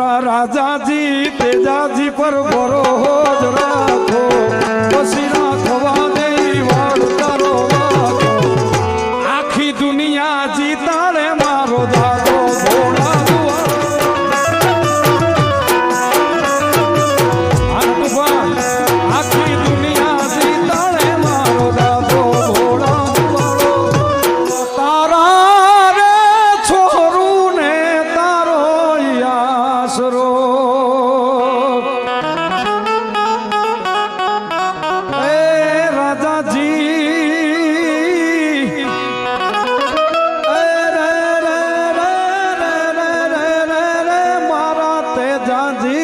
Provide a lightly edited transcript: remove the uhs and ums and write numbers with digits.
રાજાજી તેજાજી પર ભરોસ રાખો, પછી રાખવા નહીં વાળતારો વાતો, આખી દુનિયા જીતાડે મારો દાદો ભોળા દુઆ, આખી દુનિયા જીતાડે મારો દાદો ભોળા દુઆળો, તારા રે છોરું ને તારો આશરો રાજાજી